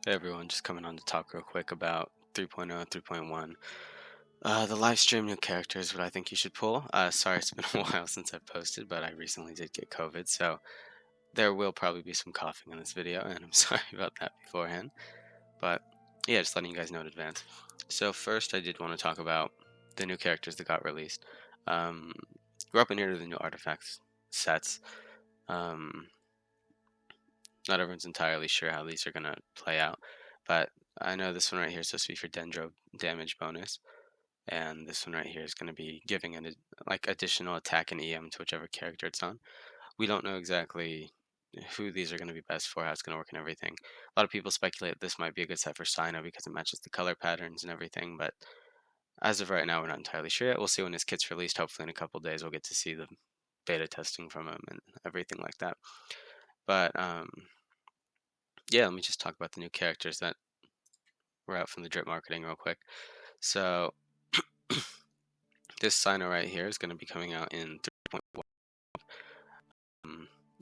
Hey everyone, just coming on to talk real quick about 3.0 and 3.1. The live stream new characters, what I think you should pull. Sorry, it's been a while since I've posted, but I recently did get COVID, so there will probably be some coughing in this video, and I'm sorry about that beforehand. But yeah, just letting you guys know in advance. So first, I did want to talk about the new characters that got released. Um, we're up in here to the new artifacts sets. Um, Not everyone's entirely sure how these are going to play out, but I know this one right here is supposed to be for dendro damage bonus, and this one right here is going to be giving an like additional attack and EM to whichever character it's on. We don't know exactly who these are going to be best for, how it's going to work and everything. A lot of people speculate this might be a good set for Sino because it matches the color patterns and everything, but as of right now, we're not entirely sure yet. We'll see when his kit's released. Hopefully in a couple days, we'll get to see the beta testing from him and everything like that. But yeah, let me just talk about the new characters that were out from the drip marketing real quick. So this Sino right here is going to be coming out in 3.1.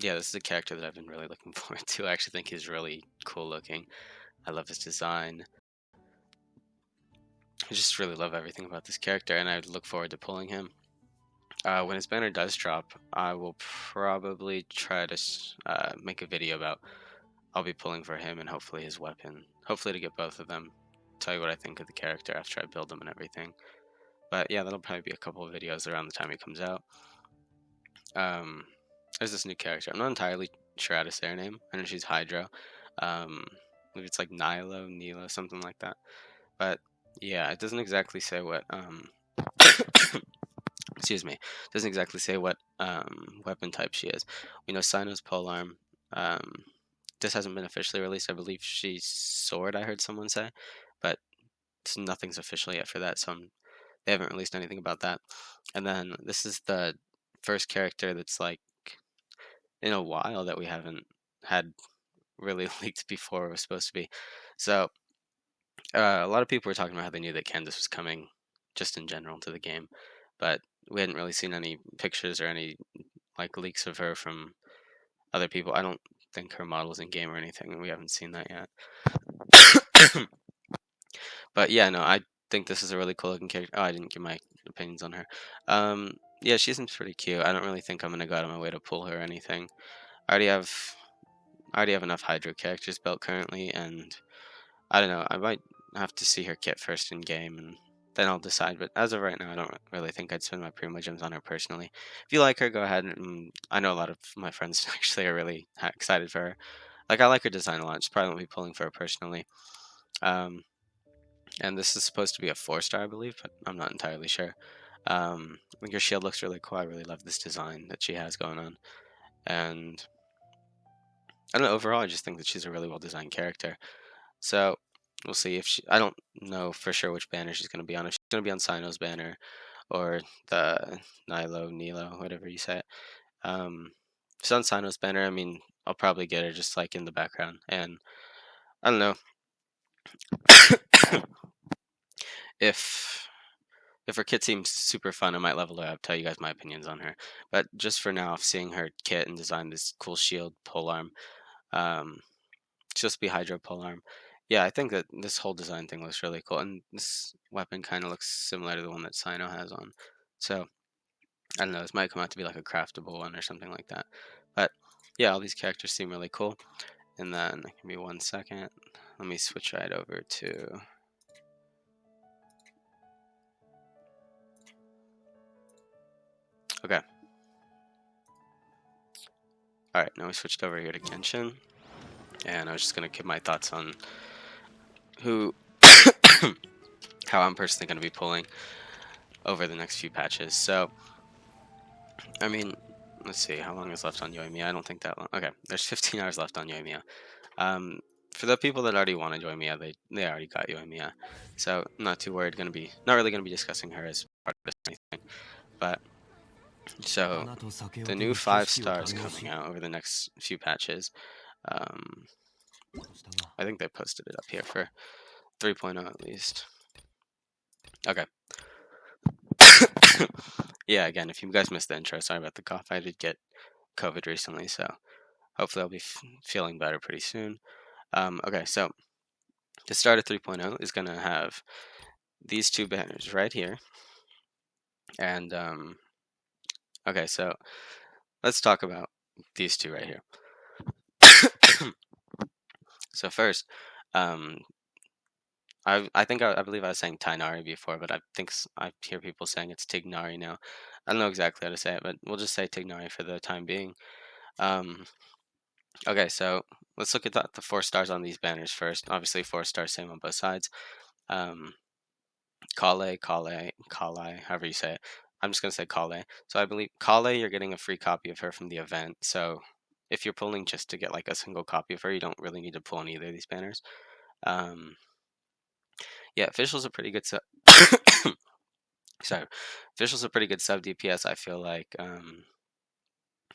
Yeah, this is a character that I've been really looking forward to. I actually think he's really cool looking. I love his design. I just really love everything about this character, and I look forward to pulling him. When his banner does drop, I will probably try to make a video about I'll be pulling for him and hopefully his weapon. Hopefully to get both of them. Tell you what I think of the character after I build him and everything. But yeah, that'll probably be a couple of videos around the time he comes out. There's this new character. I'm not entirely sure how to say her name. I know she's Hydro. Maybe it's like Nilo, something like that. But yeah, it doesn't exactly say what excuse me, doesn't exactly say what weapon type she is. We know Sino's polearm. This hasn't been officially released. I believe she's sword. I heard someone say, but nothing's official yet for that. So they haven't released anything about that. And then this is the first character that's like in a while that we haven't had really leaked before it was supposed to be. So a lot of people were talking about how they knew that Candace was coming just in general to the game, but we hadn't really seen any pictures or any like leaks of her from other people. I don't think her model's in game or anything, and we haven't seen that yet. But yeah, no, I think this is a really cool looking character. Oh, I didn't give my opinions on her. Yeah, she seems pretty cute. I don't really think I'm gonna go out of my way to pull her or anything. I already have enough Hydro characters built currently, and I don't know. I might have to see her kit first in game, and then I'll decide. But as of right now, I don't really think I'd spend my Primo Gems on her personally. If you like her, go ahead. I know a lot of my friends actually are really excited for her. Like I like her design a lot. Just probably won't be pulling for her personally. And this is supposed to be a 4-star, I believe, but I'm not entirely sure. I think her shield looks really cool. I really love this design that she has going on, and I don't know. Overall, I just think that she's a really well designed character. So we'll see if she. I don't know for sure which banner she's going to be on. If she's going to be on Sino's banner or the Nilo, whatever you say it. If she's on Sino's banner, I mean, I'll probably get her just like in the background. And I don't know if her kit seems super fun, I might level her up. Tell you guys my opinions on her. But just for now, seeing her kit and design this cool shield polearm, it's supposed to be Hydro polearm. Yeah, I think that this whole design thing looks really cool, and this weapon kind of looks similar to the one that Sino has on. So, I don't know, this might come out to be like a craftable one or something like that. But, yeah, all these characters seem really cool. And then, give me 1 second. Let me switch right over to... Okay. Alright, now we switched over here to Genshin. And I was just going to give my thoughts on who... how I'm personally going to be pulling over the next few patches. So, I mean, let's see, how long is left on Yoimiya? I don't think that long. Okay, there's 15 hours left on Yoimiya. For the people that already wanted Yoimiya, they already got Yoimiya. So, not too worried, not really going to be discussing her as part of this or anything. But, so, the new 5 stars coming out over the next few patches. I think they posted it up here for 3.0 at least. Okay. Yeah, again, if you guys missed the intro, sorry about the cough. I did get COVID recently, so hopefully I'll be feeling better pretty soon. Okay, so the starter 3.0 is going to have these two banners right here. And okay, so let's talk about these two right here. So first, um, I believe I was saying Tainari before, but I hear people saying it's Tignari now. I don't know exactly how to say it, but we'll just say Tignari for the time being. Um, okay, so let's look at the 4 stars on these banners first. Obviously, 4 stars, same on both sides. Um, Kale, however you say it. I'm just gonna say Kale. So I believe Kale, you're getting a free copy of her from the event. So if you're pulling just to get like a single copy of her, you don't really need to pull on either of these banners. Um, yeah, official's a pretty good sub. Sorry, official's a pretty good sub DPS. I feel like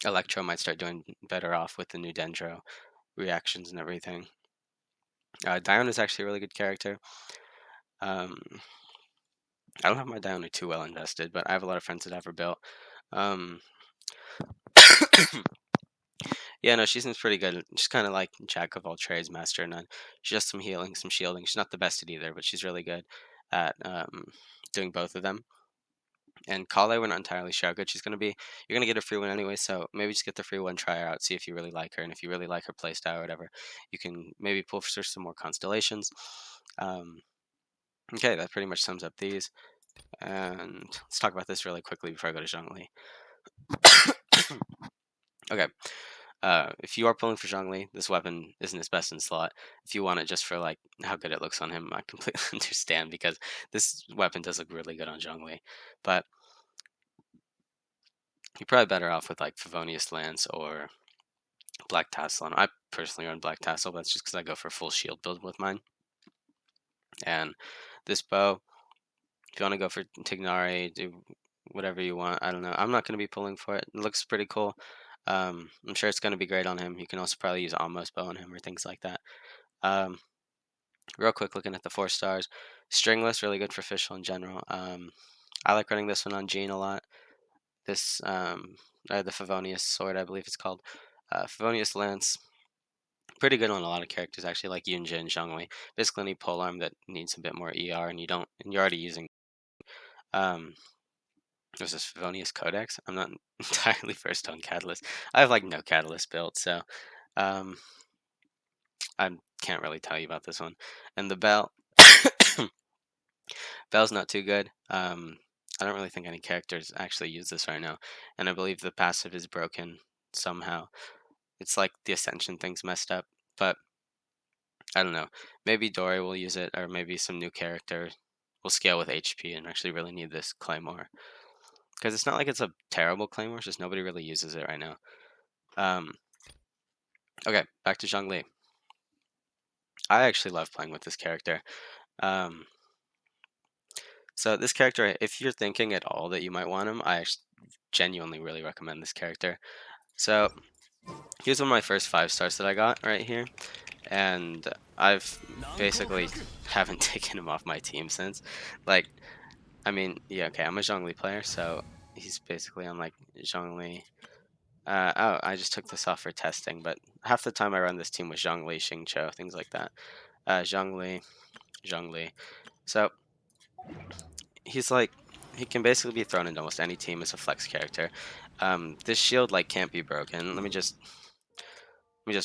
Electro might start doing better off with the new Dendro reactions and everything. Dione is actually a really good character. Um, I don't have my Dione too well invested, but I have a lot of friends that have her built. Um, yeah, no, she seems pretty good. She's kind of like jack of all trades, master of none. She does some healing, some shielding. She's not the best at either, but she's really good at doing both of them. And Kale, we're not entirely sure how good she's going to be. You're going to get a free one anyway, so maybe just get the free one, try her out, see if you really like her. And if you really like her playstyle or whatever, you can maybe pull for some more constellations. Okay, that pretty much sums up these. And let's talk about this really quickly before I go to Zhongli. Okay, if you are pulling for Zhongli, this weapon isn't his best in slot. If you want it just for like how good it looks on him, I completely understand because this weapon does look really good on Zhongli. But you're probably better off with like Favonius Lance or Black Tassel. And I personally run Black Tassel, but that's just because I go for full shield build with mine. And this bow, if you want to go for Tignari, do whatever you want. I don't know. I'm not going to be pulling for it. It looks pretty cool. I'm sure it's going to be great on him. You can also probably use almost bow on him or things like that. Real quick, looking at the 4 stars. Stringless, really good for official in general. I like running this one on Jean a lot. This, the Favonius Sword, I believe it's called. Favonius Lance, pretty good on a lot of characters actually, like Yunjin, Zhongli. Basically any polearm that needs a bit more ER and you're already using was this Favonius Codex? I'm not entirely versed on Catalyst. I have like no Catalyst built, so I can't really tell you about this one. And the Bell Bell's not too good. I don't really think any characters actually use this right now. And I believe the passive is broken somehow. It's like the Ascension thing's messed up, but I don't know. Maybe Dory will use it, or maybe some new character will scale with HP and actually really need this Claymore. Because it's not like it's a terrible Claymore, it's just nobody really uses it right now. Okay, back to Zhongli. I actually love playing with this character. So this character, if you're thinking at all that you might want him, I genuinely really recommend this character. So here's one of my first 5 stars that I got right here. And I've basically haven't taken him off my team since. Like, I mean, yeah, okay, I'm a Zhongli player, so he's basically on like Zhongli. Oh, I just took this off for testing, but half the time I run this team with Zhongli, Xingqiu, things like that. Zhongli. So he's like, he can basically be thrown into almost any team as a flex character. This shield like can't be broken. Let me just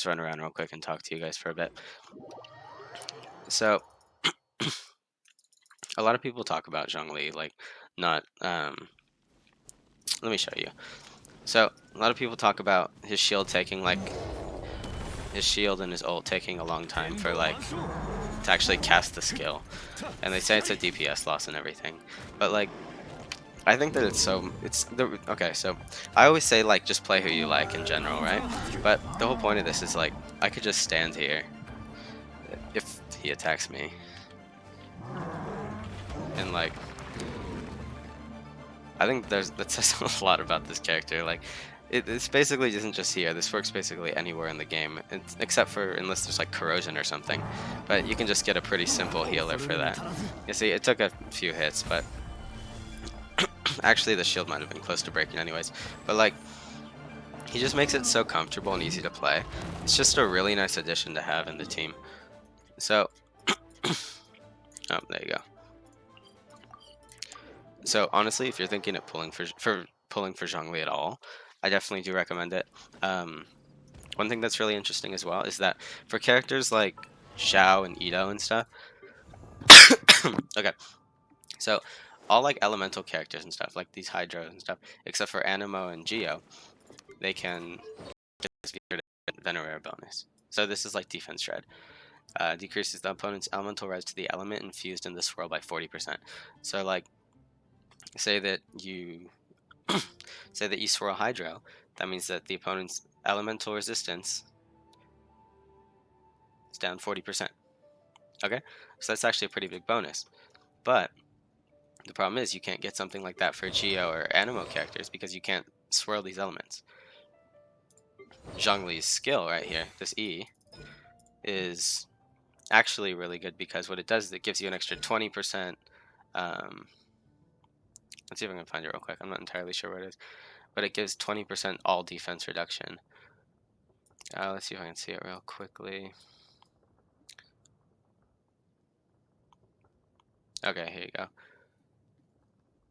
run around real quick and talk to you guys for a bit. So a lot of people talk about Zhongli like not. Let me show you. So a lot of people talk about his shield taking like his shield and his ult taking a long time for like to actually cast the skill, and they say it's a DPS loss and everything, but like I think that okay, so I always say like just play who you like in general, right? But the whole point of this is like I could just stand here if he attacks me and like I think that says a lot about this character. Like it's basically isn't just here. This works basically anywhere in the game, except for unless there's like corrosion or something. But you can just get a pretty simple healer for that. You see, it took a few hits, but actually the shield might have been close to breaking anyways. But like, he just makes it so comfortable and easy to play. It's just a really nice addition to have in the team. So Oh, there you go. So honestly, if you're thinking of pulling for Zhongli at all, I definitely do recommend it. One thing that's really interesting as well is that for characters like Xiao and Ito and stuff. Okay, so all like elemental characters and stuff, like these Hydros and stuff, except for Animo and Geo, they can Venerare bonus. So this is like defense shred. Decreases the opponent's elemental res to the element infused in the swirl by 40%. So like, say that you swirl Hydro, that means that the opponent's elemental resistance is down 40%. Okay, so that's actually a pretty big bonus. But the problem is you can't get something like that for Geo or Animo characters because you can't swirl these elements. Zhongli's skill right here, this E, is actually really good because what it does is it gives you an extra 20%. Let's see if I can find it real quick. I'm not entirely sure where it is, but it gives 20% all defense reduction. Let's see if I can see it real quickly. Okay, here you go.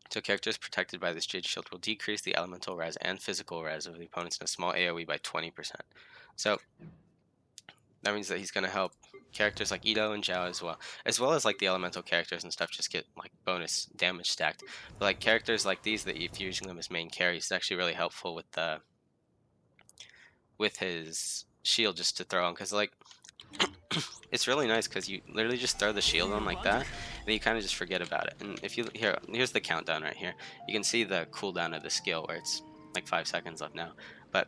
So characters protected by this Jade Shield will decrease the elemental res and physical res of the opponents in a small AoE by 20%. So that means that he's going to help characters like Ito and Zhao as well as like the elemental characters and stuff just get like bonus damage stacked. But like characters like these that if you're using them as main carries, it's actually really helpful with his shield just to throw on, because like it's really nice because you literally just throw the shield on like that, and you kind of just forget about it. And if you here's the countdown right here. You can see the cooldown of the skill where it's like 5 seconds left now. But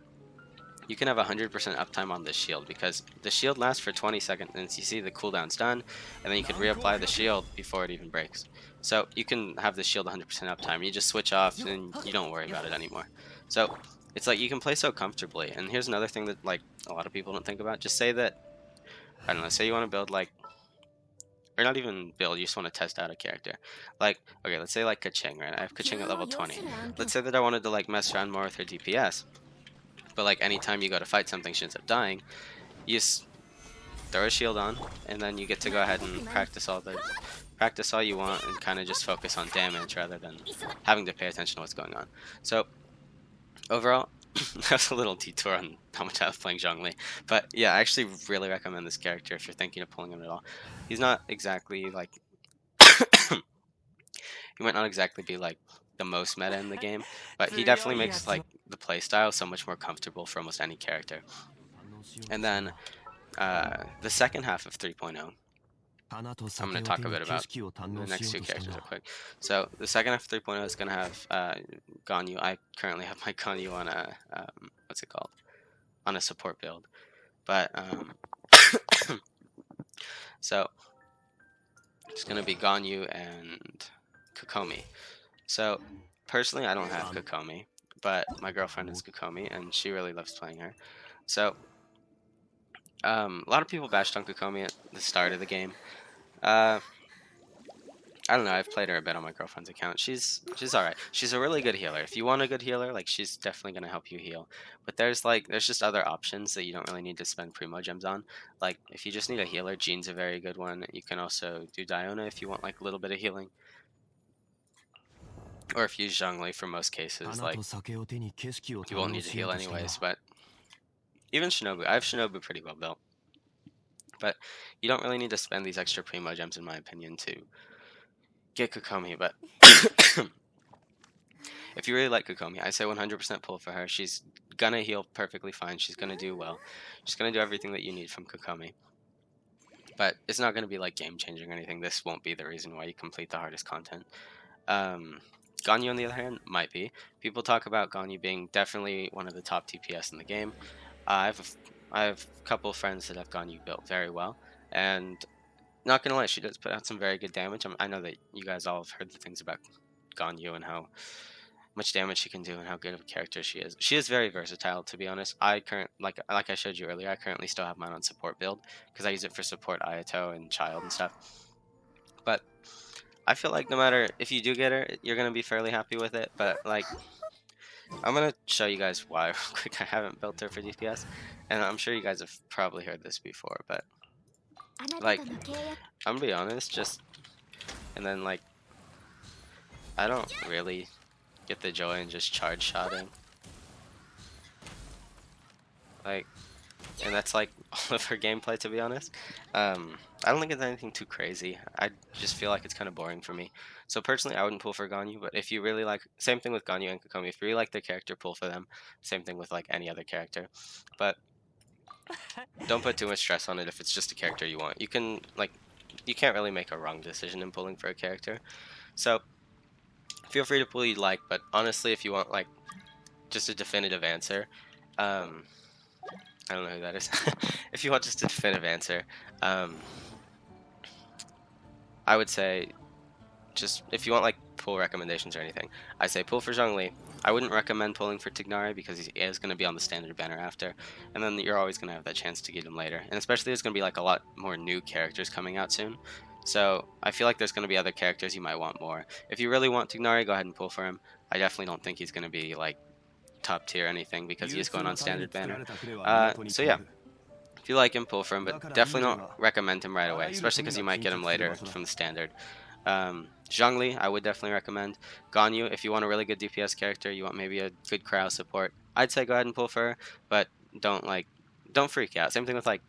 you can have 100% uptime on this shield because the shield lasts for 20 seconds, and you see the cooldown's done, and then you can reapply the shield before it even breaks. So you can have the shield 100% uptime. You just switch off and you don't worry about it anymore. So it's like you can play so comfortably. And here's another thing that like a lot of people don't think about. Just say that, I don't know, say you want to build like, or not even build, you just want to test out a character. Like, okay, let's say like Kaching, right? I have Kaching at level 20. Let's say that I wanted to like mess around more with her DPS. But like anytime you go to fight something, she ends up dying. You just throw a shield on, and then you get to go ahead and practice all you want, and kind of just focus on damage rather than having to pay attention to what's going on. So overall, that was a little detour on how much I was playing Zhongli, but yeah, I actually really recommend this character if you're thinking of pulling him at all. He's not exactly like he might not exactly be like the most meta in the game, but he definitely makes like the playstyle so much more comfortable for almost any character. And then the second half of 3.0, I'm going to talk a bit about the next two characters real quick. So the second half of 3.0 is going to have Ganyu. I currently have my Ganyu on a what's it called? On a support build, but so it's going to be Ganyu and Kokomi. So personally, I don't have Kokomi, but my girlfriend is Kokomi, and she really loves playing her. So a lot of people bashed on Kokomi at the start of the game. I don't know. I've played her a bit on my girlfriend's account. She's alright. She's a really good healer. If you want a good healer, like she's definitely gonna help you heal. But there's just other options that you don't really need to spend primo gems on. Like if you just need a healer, Jean's a very good one. You can also do Diona if you want like a little bit of healing. Or if you use Zhongli for most cases, like you won't need to heal anyways. But even Shinobu, I have Shinobu pretty well built. But you don't really need to spend these extra primo gems, in my opinion, to get Kokomi. But if you really like Kokomi, I say 100% pull for her. She's gonna heal perfectly fine. She's gonna do well. She's gonna do everything that you need from Kokomi. But it's not gonna be like game changing or anything. This won't be the reason why you complete the hardest content. Ganyu, on the other hand, might be. People talk about Ganyu being definitely one of the top DPS in the game. I have a couple of friends that have Ganyu built very well, and not gonna lie, she does put out some very good damage. I know that you guys all have heard the things about Ganyu and how much damage she can do and how good of a character she is. She is very versatile, to be honest. Like I showed you earlier, I currently still have mine on support build because I use it for support Ayato and Child and stuff. But I feel like no matter if you do get her, you're gonna be fairly happy with it. But like, I'm gonna show you guys why real quick I haven't built her for DPS, and I'm sure you guys have probably heard this before, but Like, I'm gonna be honest, just and then like I don't really get the joy in just charge shotting. Like, and that's like all of her gameplay, to be honest. I don't think it's anything too crazy. I just feel like it's kind of boring for me. So personally, I wouldn't pull for Ganyu, but if you really like, same thing with Ganyu and Kokomi. If you really like their character, pull for them. Same thing with like any other character, but don't put too much stress on it if it's just a character you want. You can like, you can't really make a wrong decision in pulling for a character. So feel free to pull you like, but honestly, if you want like just a definitive answer, um, I don't know who that is. If you want just a definitive answer, um, I would say just if you want like pull recommendations or anything, I say pull for Zhongli. I wouldn't recommend pulling for Tignari because he is going to be on the standard banner after, and then you're always going to have that chance to get him later. And especially there's going to be like a lot more new characters coming out soon, so I feel like there's going to be other characters you might want more. If you really want Tignari, go ahead and pull for him. I definitely don't think he's going to be like top tier or anything because he is going on standard banner. So yeah, if you like him, pull for him, but definitely don't recommend him right away, especially because you might get him later from the standard. Zhongli, I would definitely recommend. Ganyu, if you want a really good DPS character, you want maybe a good crowd support, I'd say go ahead and pull for her, but don't freak out. Same thing with like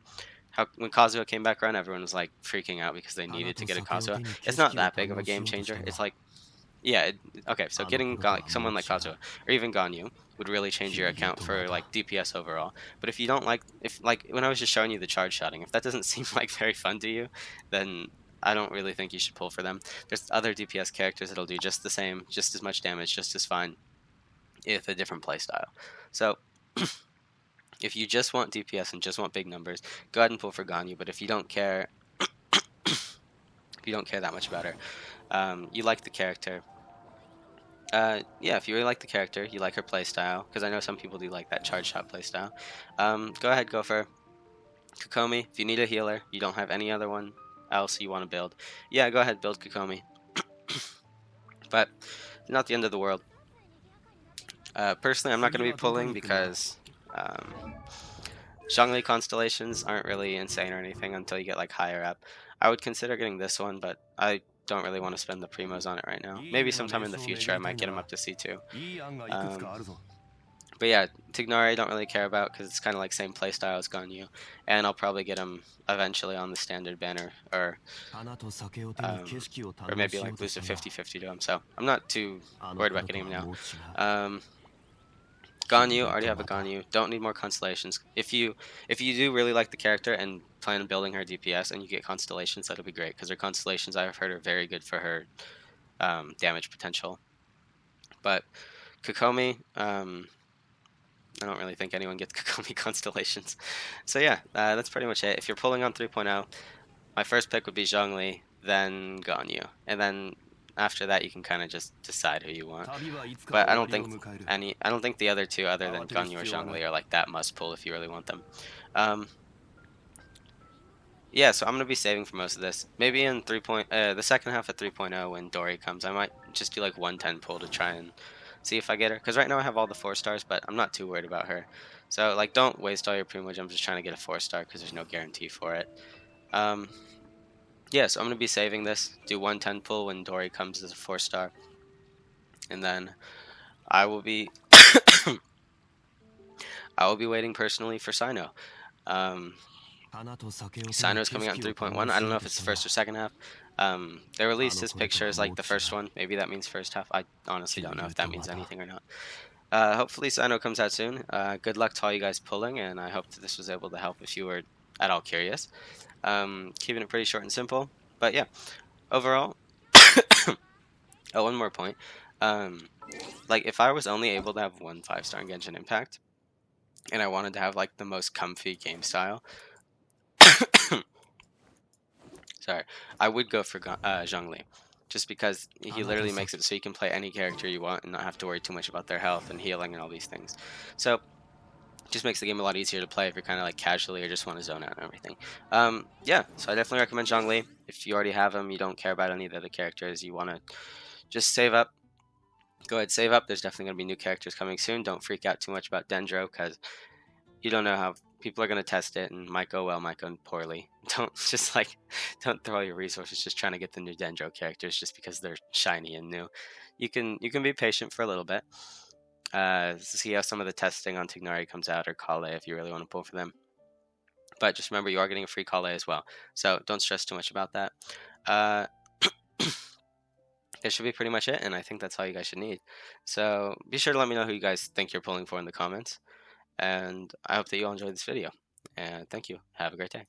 how when Kazuha came back around, everyone was like freaking out because they needed to get a Kazuha. It's not that big of a game changer. It's like yeah, okay, so getting like someone like Kazuha or even Ganyu would really change your account for like DPS overall. But if you don't like, if like when I was just showing you the charge shotting, if that doesn't seem like very fun to you, then I don't really think you should pull for them. There's other DPS characters that'll do just the same, just as much damage, just as fine, with a different playstyle. So if you just want DPS and just want big numbers, go ahead and pull for Ganyu. But if you don't care, if you don't care that much about her, you like the character. Yeah, if you really like the character, you like her playstyle, because I know some people do like that charge shot playstyle. Go ahead, go for Kokomi. If you need a healer, you don't have any other one else you want to build, yeah, go ahead, build Kokomi. But not the end of the world. Personally, I'm not going to be pulling because Zhongli constellations aren't really insane or anything until you get like higher up. I would consider getting this one, but I don't really want to spend the primos on it right now. Maybe sometime in the future I might get him up to C2. But yeah, Tignari I don't really care about because it's kind of like same playstyle as Ganyu, and I'll probably get him eventually on the standard banner, or maybe like lose a 50-50 to him, so I'm not too worried about getting him now. Ganyu, already have a Ganyu, don't need more constellations. If you do really like the character and plan on building her DPS and you get constellations, that'll be great, because her constellations I've heard are very good for her damage potential. But Kokomi, I don't really think anyone gets Kokomi constellations. So yeah, that's pretty much it. If you're pulling on 3.0, my first pick would be Zhongli, then Ganyu, and then after that you can kind of just decide who you want. But I don't think the other two, other than Ganyu or Zhongli, are like that must pull if you really want them. Yeah, so I'm gonna be saving for most of this. Maybe in the second half of 3.0 when Dory comes, I might just do like 110 pull to try and see if I get her. Because right now I have all the 4 stars, but I'm not too worried about her. So like, don't waste all your primo jumps just trying to get a 4-star because there's no guarantee for it. Yeah, so I'm gonna be saving this. Do 110 pull when Dory comes as a 4-star, and then I will be waiting personally for Sino. Sino's coming out in 3.1. I don't know if it's the first or second half. They released his pictures like the first one. Maybe that means first half. I honestly don't know if that means anything or not. Hopefully Sino comes out soon. Good luck to all you guys pulling, and I hope that this was able to help if you were at all curious. Keeping it pretty short and simple. But yeah, overall, oh, one more point. Like, if I was only able to have one 5-star in Genshin Impact, and I wanted to have like the most comfy game style, sorry, I would go for Zhongli, just because he literally makes it so you can play any character you want and not have to worry too much about their health and healing and all these things. So just makes the game a lot easier to play if you're kind of like casually or just want to zone out and everything. Yeah, so I definitely recommend Zhongli. If you already have him, you don't care about any of the other characters, you want to just save up, go ahead, save up. There's definitely going to be new characters coming soon. Don't freak out too much about Dendro, because you don't know how people are gonna test it and might go well, might go poorly. Don't just like don't throw all your resources just trying to get the new Dendro characters just because they're shiny and new. You can be patient for a little bit. See how some of the testing on Tignari comes out, or Kale if you really want to pull for them. But just remember, you are getting a free Kale as well, so don't stress too much about that. Uh, that should be pretty much it, and I think that's all you guys should need. So be sure to let me know who you guys think you're pulling for in the comments, and I hope that you all enjoyed this video. And thank you. Have a great day.